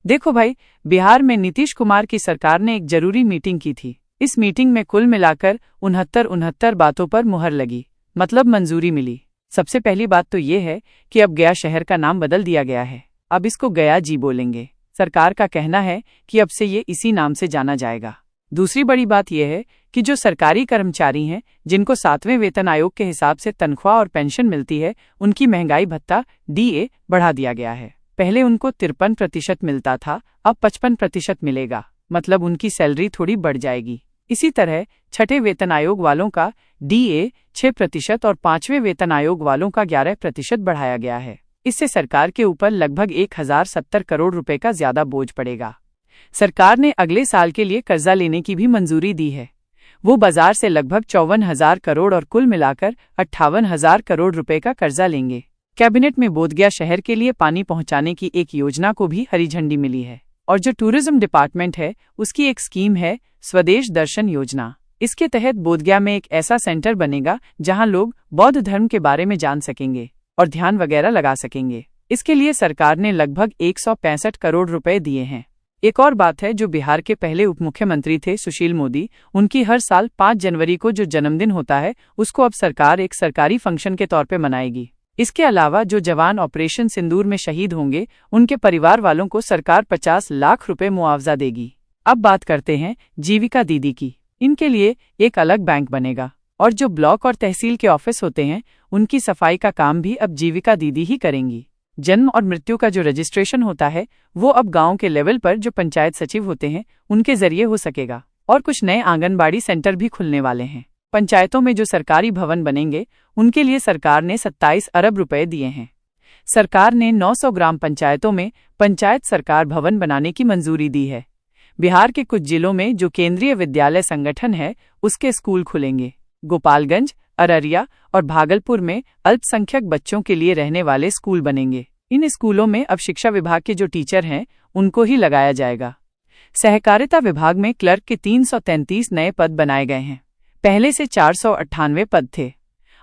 देखो भाई, बिहार में नीतीश कुमार की सरकार ने एक जरूरी मीटिंग की थी। इस मीटिंग में कुल मिलाकर 69 बातों पर मुहर लगी, मतलब मंजूरी मिली। सबसे पहली बात तो ये है कि अब गया शहर का नाम बदल दिया गया है। अब इसको गया जी बोलेंगे। सरकार का कहना है कि अब से ये इसी नाम से जाना जाएगा। दूसरी बड़ी बात यह है कि जो सरकारी कर्मचारी हैं, जिनको 7वें वेतन आयोग के हिसाब से तनख्वाह और पेंशन मिलती है, उनकी महंगाई भत्ता DA बढ़ा दिया गया है। पहले उनको 53% मिलता था, अब 55% मिलेगा, मतलब उनकी सैलरी थोड़ी बढ़ जाएगी। इसी तरह 6ठे वेतन आयोग वालों का DA 6% और 5वें वेतन आयोग वालों का 11% बढ़ाया गया है। इससे सरकार के ऊपर लगभग 1070 करोड़ रुपए का ज्यादा बोझ पड़ेगा। सरकार ने अगले साल के लिए कर्जा लेने की भी मंजूरी दी है। वो बाजार से लगभग 54,000 करोड़ और कुल मिलाकर 58,000 करोड़ रुपए का कर्जा लेंगे। कैबिनेट में बोधगया शहर के लिए पानी पहुंचाने की एक योजना को भी हरी झंडी मिली है। और जो टूरिज्म डिपार्टमेंट है, उसकी एक स्कीम है स्वदेश दर्शन योजना। इसके तहत बोधगया में एक ऐसा सेंटर बनेगा जहां लोग बौद्ध धर्म के बारे में जान सकेंगे और ध्यान वगैरह लगा सकेंगे। इसके लिए सरकार ने लगभग 165 करोड़ रुपए दिए हैं। एक और बात है, जो बिहार के पहले उप मुख्यमंत्री थे सुशील मोदी, उनकी हर साल 5 जनवरी को जो जन्मदिन होता है, उसको अब सरकार एक सरकारी फंक्शन के तौर पे मनाएगी। इसके अलावा जो जवान ऑपरेशन सिंदूर में शहीद होंगे, उनके परिवार वालों को सरकार 50 लाख रुपए मुआवजा देगी। अब बात करते हैं जीविका दीदी की। इनके लिए एक अलग बैंक बनेगा और जो ब्लॉक और तहसील के ऑफिस होते हैं, उनकी सफाई का काम भी अब जीविका दीदी ही करेंगी। जन्म और मृत्यु का जो रजिस्ट्रेशन होता है, वो अब गांव के लेवल पर जो पंचायत सचिव होते हैं, उनके जरिए हो सकेगा। और कुछ नए आंगनबाड़ी सेंटर भी खुलने वाले हैं। पंचायतों में जो सरकारी भवन बनेंगे, उनके लिए सरकार ने 27 अरब रुपए दिए हैं। सरकार ने 900 ग्राम पंचायतों में पंचायत सरकार भवन बनाने की मंजूरी दी है। बिहार के कुछ जिलों में जो केंद्रीय विद्यालय संगठन है, उसके स्कूल खुलेंगे। गोपालगंज, अररिया और भागलपुर में अल्पसंख्यक बच्चों के लिए रहने वाले स्कूल बनेंगे। इन स्कूलों में अब शिक्षा विभाग के जो टीचर हैं, उनको ही लगाया जाएगा। सहकारिता विभाग में क्लर्क के 333 नए पद बनाए गए हैं। पहले से 498 पद थे।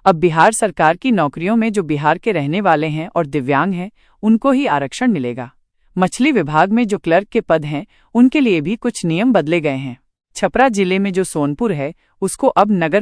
अब बिहार सरकार की नौकरियों में जो बिहार के रहने वाले हैं और दिव्यांग हैं, उनको ही आरक्षण मिलेगा। मछली विभाग में जो क्लर्क के पद हैं, उनके लिए भी कुछ नियम बदले गए हैं। छपरा जिले में जो सोनपुर है, उसको अब नगर